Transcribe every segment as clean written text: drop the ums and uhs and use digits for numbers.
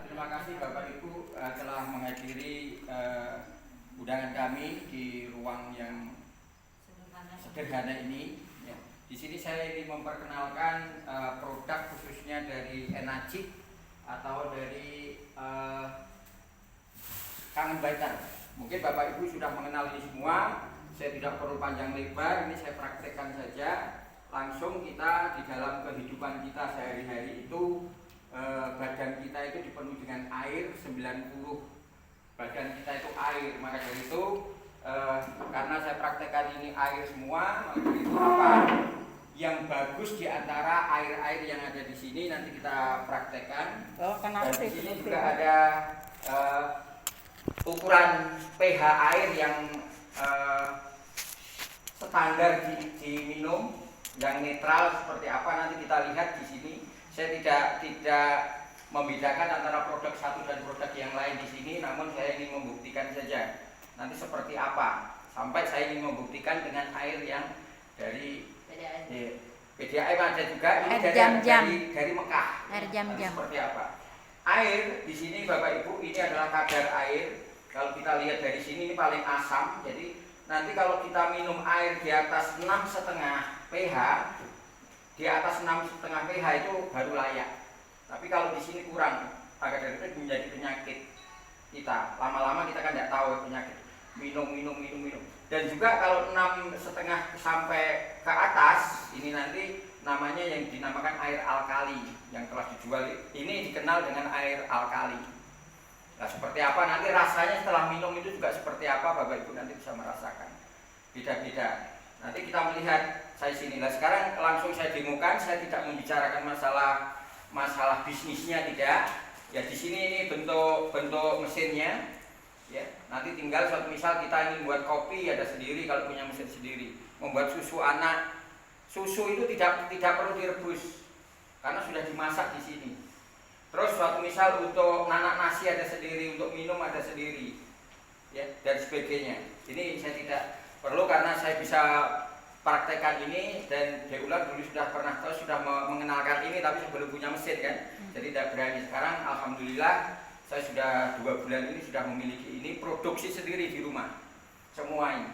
Terima kasih Bapak Ibu telah menghadiri undangan kami di ruang yang sederhana ini. Ya. Di sini saya ingin memperkenalkan produk khususnya dari Enacik atau dari Kangen Baiter. Mungkin Bapak Ibu sudah mengenal ini semua. Saya tidak perlu panjang lebar. Ini saya praktekkan saja. Langsung kita di dalam kehidupan kita sehari-hari itu badan kita itu dipenuhi dengan air 90 badan kita itu air. Maka dari itu karena saya praktekkan ini air semua, maka dari itu apa yang bagus di antara air-air yang ada di sini nanti kita praktekkan. Dan di sini juga ada ukuran pH air yang standar diminum, yang netral seperti apa nanti kita lihat di sini. Saya tidak membedakan antara produk satu dan produk yang lain di sini, namun saya ingin membuktikan saja nanti seperti apa. Sampai saya ingin membuktikan dengan air yang dari PDAM ada juga ini dari Mekah. Air jam-jam. Seperti apa? Air di sini Bapak Ibu ini adalah kadar air. Kalau kita lihat dari sini ini paling asam. Jadi nanti kalau kita minum air di atas 6,5 pH, di atas 6,5 pH itu baru layak. Tapi kalau di sini kurang, maka dari itu menjadi penyakit kita. Lama-lama kita kan tidak tahu penyakit. Minum. Dan juga kalau 6,5 sampai ke atas, ini nanti namanya yang dinamakan air alkali yang telah dijual. Ini dikenal dengan air alkali. Nah, seperti apa nanti rasanya setelah minum itu juga seperti apa, Bapak Ibu nanti bisa merasakan. Beda-beda. Nanti kita melihat saya sini. Nah, sekarang langsung saya demokan. Saya tidak membicarakan masalah bisnisnya, tidak. Ya di sini ini bentuk mesinnya. Ya, nanti tinggal suatu misal kita ingin buat kopi ada sendiri kalau punya mesin sendiri. Membuat susu anak. Susu itu tidak perlu direbus karena sudah dimasak di sini. Terus suatu misal untuk nanak nasi ada sendiri, untuk minum ada sendiri. Ya, dan sebagainya. Ini saya tidak perlu karena saya bisa praktekkan ini, dan Deula dulu sudah pernah tahu, sudah mengenalkan ini tapi sebelum punya mesin kan, jadi tidak berani. Sekarang alhamdulillah saya sudah 2 bulan ini sudah memiliki ini, produksi sendiri di rumah semua ini.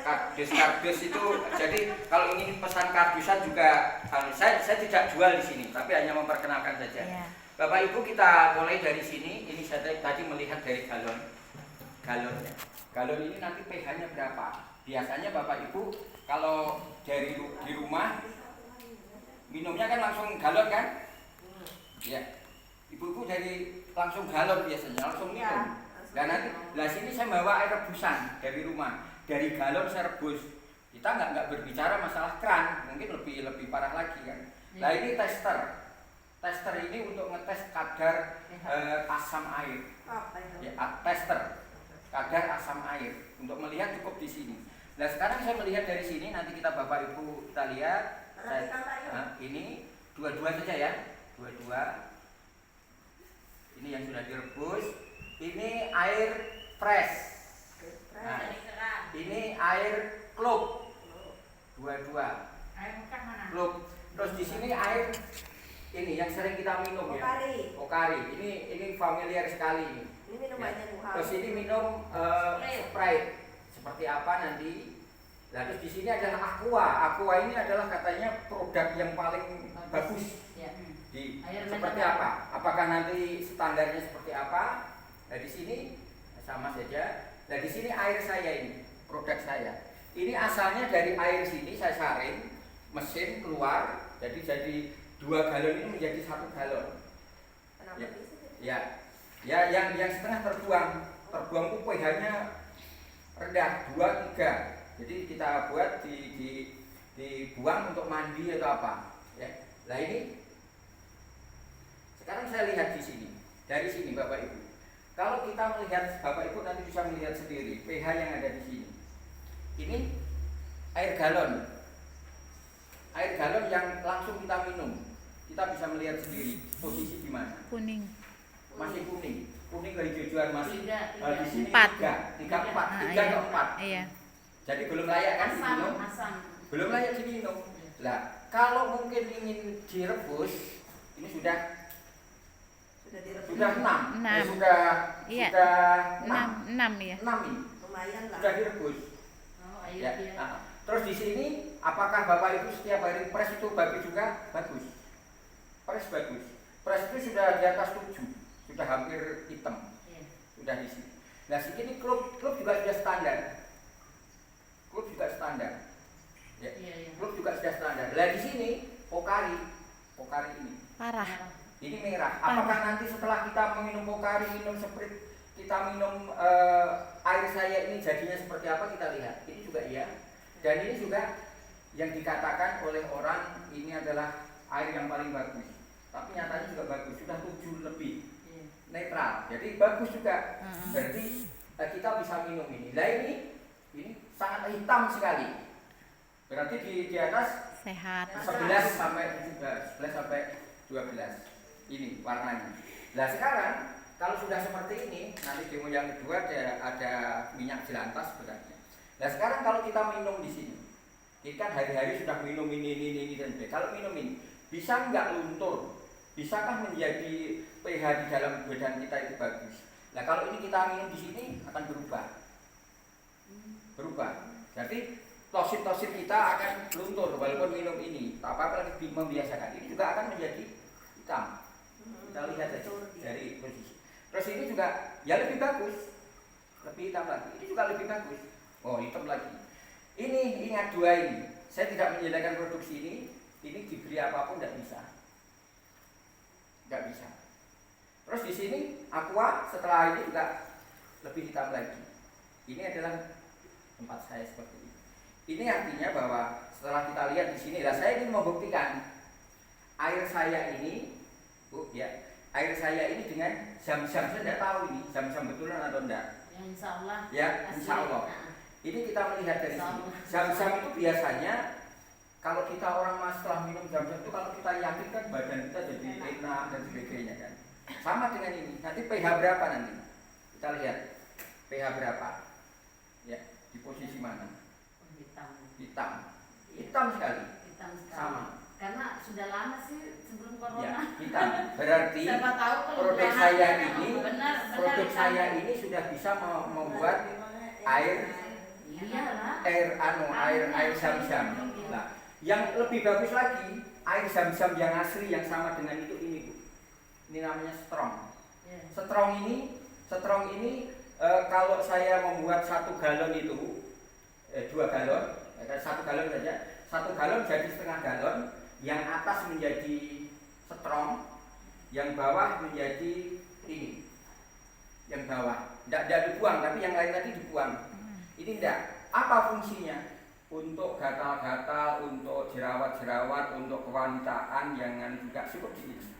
Kardus itu jadi kalau ingin pesan kardusan juga saya tidak jual di sini tapi hanya memperkenalkan saja. Yeah. Bapak Ibu kita mulai dari sini. Ini saya tadi melihat dari galonnya. Galon ini nanti pH-nya berapa? Biasanya Bapak Ibu kalau di rumah minumnya kan langsung galon kan? Ya. Ibu-ibu dari langsung galon biasanya, langsung minum. Dan nanti, sini saya bawa air rebusan dari rumah, dari galon saya rebus. Kita nggak berbicara masalah keran, mungkin lebih parah lagi kan. Nah ini tester ini untuk ngetes kadar asam air. Ya, tester kadar asam air untuk melihat cukup di sini. Nah sekarang saya melihat dari sini, nanti kita Bapak Ibu kita lihat. Ini dua-dua saja ya, dua-dua. Ini yang sudah direbus. Ini air fresh. Nah, ini air klub. Dua-dua. Air Mekah mana? Klub. Terus di sini air ini yang sering kita minum ya. Okari. Ini familiar sekali. Ini minum aja dulu. Terus ini minum Sprite. Seperti apa nanti? Nah, terus di sini adalah Aqua. Aqua ini adalah katanya produk yang paling bagus. Ya. Seperti apa? Apakah nanti standarnya seperti apa? Nah di sini sama saja. Nah di sini air saya ini, produk saya. Ini asalnya dari air sini saya saring, mesin keluar, jadi 2 galon ini menjadi 1 galon. Kenapa Ya, yang setengah terbuang itu pH-nya rendah 2, 3. Jadi kita buat dibuang untuk mandi atau apa. Ya. Nah ini sekarang saya lihat di sini, dari sini Bapak Ibu. Kalau kita melihat, Bapak Ibu nanti bisa melihat sendiri pH yang ada di sini. Ini air galon yang langsung kita minum. Kita bisa melihat sendiri posisi di mana. Kuning. Masih kuning kehijauan masih. Di sini 4. 3 ke 4. Iya. Jadi belum layak kan diminum. Belum layak diminum. Lah, kalau mungkin ingin direbus, ini sudah sudah 6. Enam. Iya. Sudah 6 ya. 6 ini. Lumayan lah. Sudah direbus. Oh, Ya. iya. Nah, terus di sini apakah Bapak Ibu setiap hari press itu bagus juga? Bagus. Press bagus. Press itu sudah di atas 7. Sudah hampir hitam. Iya. Sudah di sini. Nah, sini klub juga sudah standar. Klub juga standar. Ya. Iya. Klub juga sudah standar. Nah, di sini Pokari ini. Parah. Ini merah. Apakah nanti setelah kita meminum Pokari, minum Sprite, kita minum air saya ini jadinya seperti apa, kita lihat. Ini juga iya. Dan ini juga yang dikatakan oleh orang ini adalah air yang paling bagus. Tapi nyatanya juga bagus, sudah 7 lebih. Iya. Netral. Jadi bagus juga. Berarti kita bisa minum ini. Nah ini sangat hitam sekali. Berarti di atas Sehat. 11 sampai 17, 11 sampai 12. Ini warnanya. Nah sekarang kalau sudah seperti ini, nanti demo yang kedua ada minyak jelantas sebenarnya. Nah sekarang kalau kita minum di sini, kita kan hari-hari sudah minum ini dan ini. Kalau minum ini, bisa nggak luntur? Bisakah menjadi pH di dalam badan kita itu bagus? Nah kalau ini kita minum di sini akan berubah. Jadi tosit kita akan luntur walaupun minum ini. Apa lagi membiasakan. Ini juga akan menjadi hitam. Kita lihat aja dari posisi. Terus ini juga ya lebih bagus, lebih hitam lagi. Ini juga lebih bagus. Oh hitam lagi. Ini ingat 2 ini. Saya tidak menjelekkan produksi ini diberi apapun tidak bisa. Nggak bisa. Terus di sini aqua setelah ini juga lebih hitam lagi. Ini adalah tempat saya seperti ini. Ini artinya bahwa setelah kita lihat di sini, saya ingin membuktikan air saya ini, air saya ini dengan zam-zam. Saya tidak tahu ini zam-zam betulan atau enggak. Ya, insya Allah. Ya, insya Allah. Ini kita melihat dari sini. Zam-zam itu biasanya kalau kita orang setelah minum zam-zam itu kalau kita yakin kan badan kita jadi enak dan sebagainya kan. Sama dengan ini. Nanti pH berapa nanti? Kita lihat pH berapa. Ya, di posisi mana? Hitam sekali. Sama. Karena sudah lama sih sebelum corona. Ya, hitam. Berarti Siapa tahu kalau produk udah saya ada, ini, benar, produk hitam. saya ini sudah bisa membuat air Iyalah. air zam-zam. Nah, yang lebih bagus lagi, air zam-zam yang asli yang sama dengan ini Bu. Ini namanya strong. Ya. Strong ini kalau saya membuat 1 galon itu 2 galon, 1 galon saja. 1 galon jadi setengah galon, yang atas menjadi strong, yang bawah menjadi ini. Yang bawah tidak dibuang, tapi yang lain tadi dibuang. Ini tidak. Apa fungsinya? Untuk gatal-gatal, untuk jerawat-jerawat, untuk kewanitaan yang juga cukup di sini.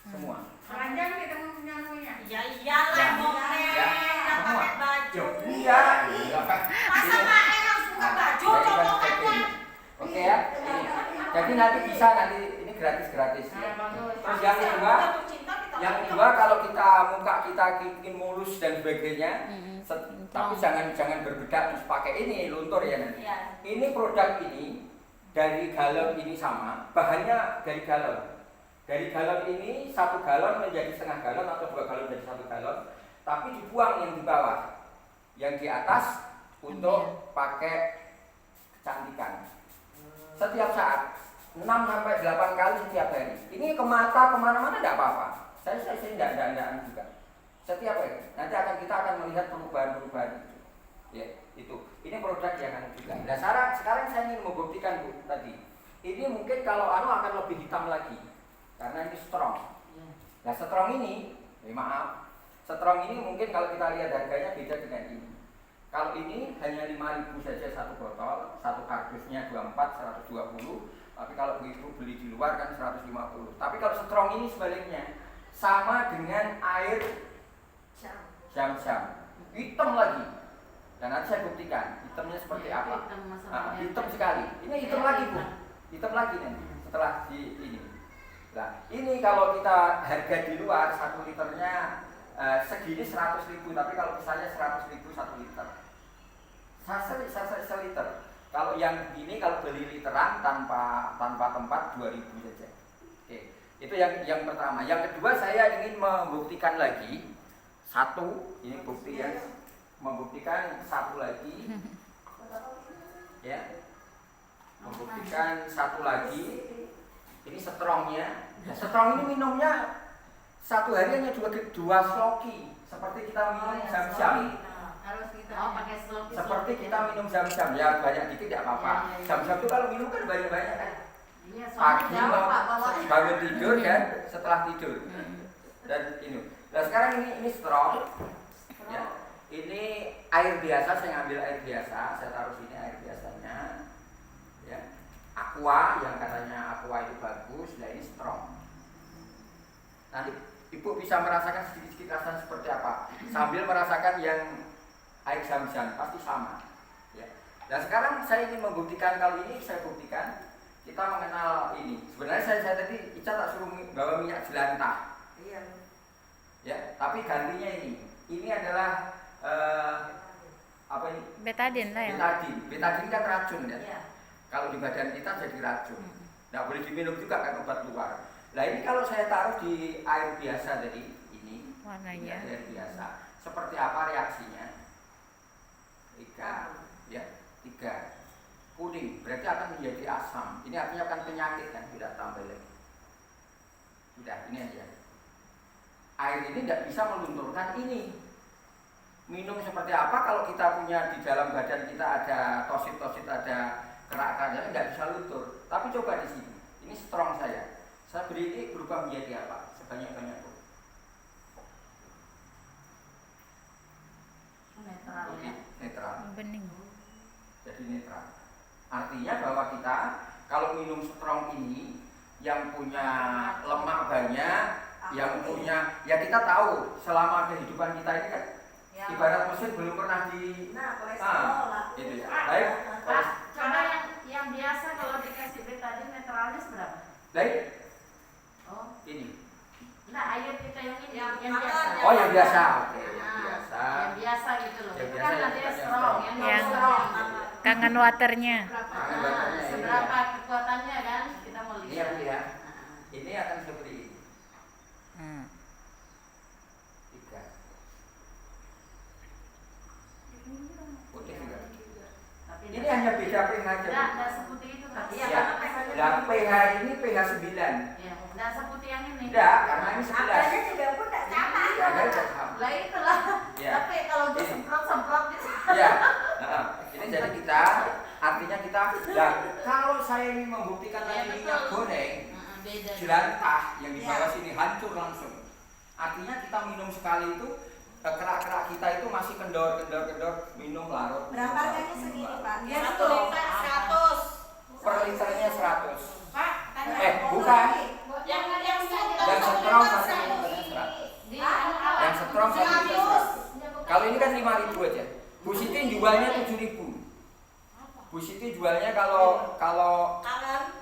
Semua. Keranjang kita punya namanya. Ya iyalah, boleh. Ya, Nggak semua. pakai baju. Iya. Masa pakai harus buka baju? Contohnya. Oke ya. Jadi nanti bisa ini gratis. Ya. Terus yang kedua kalau muka kita bikin mulus dan sebagainya, tapi jangan berbedak terus pakai ini luntur ya nanti. Iya. Ini produk ini dari galon ini sama, bahannya dari galon. Dari galon ini 1 galon menjadi setengah galon atau 2 galon menjadi 1 galon, tapi dibuang yang di bawah, yang di atas untuk pakai kecantikan. Setiap saat 6 sampai 8 kali setiap hari. Ini ke mata kemana-mana tidak apa-apa. Saya tidak juga. Setiap hari. Nanti kita akan melihat perubahan-perubahan itu. Ya, itu. Ini produk yang akan juga. Nah, sekarang saya ingin membuktikan Bu tadi. Ini mungkin kalau akan lebih hitam lagi. Karena ini strong. Nah, strong ini, strong ini mungkin kalau kita lihat harganya beda dengan ini. Kalau ini hanya 5.000 saja 1 botol, 1 kardusnya 24, 120. Tapi kalau begitu beli di luar kan 150. Tapi kalau strong ini sebaliknya sama dengan air zam-zam. Hitam lagi. Dan nanti saya buktikan hitamnya seperti apa. Hitam sekali. Ini hitam lagi Bu. Hitam lagi nanti setelah ini. Nah, ini kalau kita harga di luar 1 liternya segini 100.000, tapi kalau misalnya 100.000 1 liter. Seliter. Kalau yang ini kalau beli literan tanpa tempat 2.000 saja. Oke. Itu yang pertama. Yang kedua, saya ingin membuktikan lagi satu, ini bukti yang membuktikan satu lagi, ya, membuktikan satu lagi. Ini strongnya. Nah, strong ini minumnya satu hari hanya dua sloki, seperti kita minum jam-jam. Harus kita. pakai sloki. Seperti kita minum jam-jam, ya banyak dikit tidak apa-apa. Jam-jam itu kalau minum kan banyak-banyak kan. Iya, Pagi soalnya jauh, Pak, bawanya. bangun tidur kan, setelah tidur. Dan ini. Nah sekarang ini strong. Ya. Ini air biasa, saya ngambil air biasa, saya taruh sini air biasanya. Ya. Aqua yang katanya aqua itu bagus, nah ini strong. Nanti ibu bisa merasakan sedikit-sedikit rasanya seperti apa, sambil merasakan yang air zam-zam pasti sama. Ya. Dan sekarang saya ingin membuktikan, kali ini saya buktikan kita mengenal ini. Sebenarnya saya tadi Ica tak suruh bawa minyak jelantah. Iya. Ya, tapi gantinya ini. Ini adalah apa ini? Betadine lah ya. Betadine. Betadine kan racun ya. Iya. Kalau di badan kita jadi racun. Nggak boleh diminum juga kan obat luar. Nah ini kalau saya taruh di air biasa tadi ini Warnanya. air biasa, seperti apa reaksinya? 3, ya 3 kuning, berarti akan menjadi asam. Ini artinya akan penyakit kan, tidak tambah lagi. Sudah, ini aja. Air ini tidak bisa melunturkan ini. Minum seperti apa kalau kita punya di dalam badan kita ada tosit-tosit, ada kerak-keraknya, nggak bisa luntur. Tapi coba di sini, ini strong saya. Saya beri ini berubah menjadi apa? Sebanyak-banyak pun. Netral Oke, ya. netral. Bening. Jadi netral. Artinya bahwa kita kalau minum strong ini yang punya lemak banyak, yang punya, ya kita tahu selama kehidupan kita ini kan Ya. ibarat mesin belum pernah di Nah, kolesterol lah. itu ya. Pak, Baik. Pak, coba yang biasa kalau dikasih betadine netralnya seberapa? Baik. Oh, Ini. nah air kita yang ini Yang yang hangat, biasa. Oh, yang biasa. Oke, yang Nah, biasa. yang biasa gitu loh. Yang Itu biasa kan yang ada bukan yang strong, strong. yang Yang strong. Kangen waternya. Kangen Nah, waternya, seberapa iya. kekuatannya kan kita mau Ini lihat. yang ya. Nah. Ini akan seperti ini. 3. Putih juga. Tapi Ini hanya beda pH aja. Bu. enggak seperti itu Pak. Iya, Ya. karena pH-nya Nah, pH ini pH 9. Ya, enggak seperti yang ini. Tidak, karena ini 11. Apanya juga pun tidak sama. Ya, kan tidak sama. Lah itulah. Ya. Tapi kalau untuk Ini. semprot gitu. Ya. Nah, ini jadi kita artinya kita nah, kalau saya ingin membuktikan Ya, tadi minyak betul. goreng Beda. jelantah yang di bawah Ya. sini hancur langsung. Artinya kita minum sekali itu kerak-kerak kita itu masih kendor minum larut. Berapa minum, harganya minum, segini, larut. Pak? Ya, 1 liter 100. Per liternya 100. Pak, tanya bukan. Yang Yang strong satu liternya 100. Di Yang strong satu liter 100. Kalau ini kan 5.000 aja. Bu Siti jualnya 7.000. Bu Siti jualnya kalau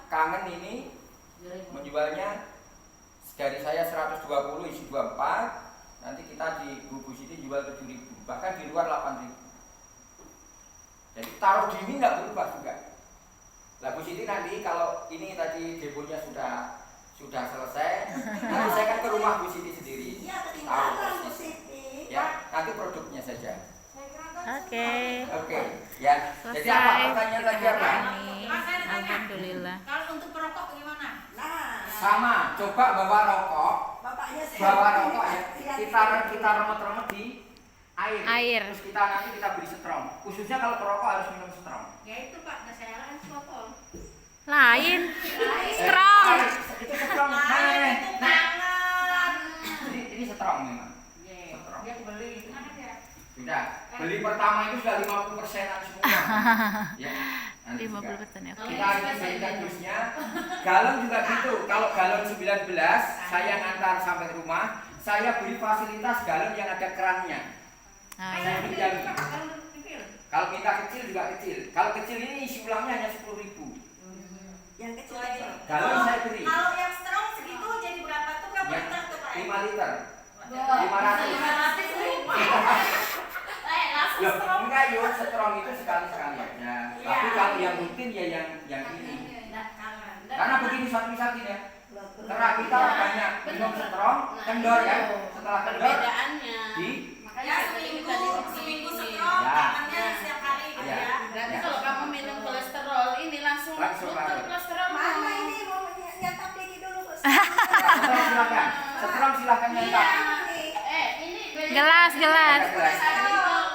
kangen ini menjualnya dari saya 120 isi 24, nanti kita di Bu Siti jual 7.000, bahkan di luar 8.000. Jadi taruh di ini nggak berubah juga. Lah Bu Siti nanti kalau ini tadi deponya sudah selesai, nanti saya kan ke rumah Bu Siti sendiri. Iya, Taruh ketinggalan Bu persis. Siti. Ya, nanti produknya saja. Oke. Oke, ya. Jadi apa Selesai pertanyaan lagi kita apa? hari ini. Alhamdulillah. Kalau untuk perokok gimana? Nah, Sama, coba bawa rokok. bapaknya Bawa rokok ya. Siap. Kita remet-remet di air. Terus nanti kita beri strong. Khususnya kalau perokok harus minum strong. Ya itu Pak, nah saya kan botol. Lain. Strong. Itu strong. Ini strong memang. Strong. Dia beli. Mana dia? Sudah. Beli pertama itu sudah 50%-an semua. Ya. Nanti juga. 50% ya. Oke. Kita harus berikan dusnya. Galon juga gitu. Kalau galon 19 saya ngantar sampai rumah, saya beri fasilitas galon yang ada kerannya. Nah, Saya ya. beri jamin. Kalau kita kecil juga kecil. Kalau kecil ini isi ulangnya hanya 10.000. Yang kecil aja. Galon saya beri. Kalau yang strong segitu jadi berapa tuh? Berapa Ya, liter tuh Pak? 5 liter. 500 ribu. Langsung Loh, strong. enggak yuk, strong itu sekali-sekali aja. Tapi kalau yang rutin ya yang ini. Karena begini satu-satu ya. Loh, Karena kita banyak minum strong, kendor ya. Setelah kendor Perbedaannya. di Ya seminggu strong, Ya. makannya setiap hari gitu Ya. ya. Berarti kalau kamu minum kolesterol ini langsung Langsung nutur larut. kolesterol Mana ini mau nyantap lagi dulu Bos. strong silakan. Strong silakan nyantap. ini Gelas, gelas. Gelas.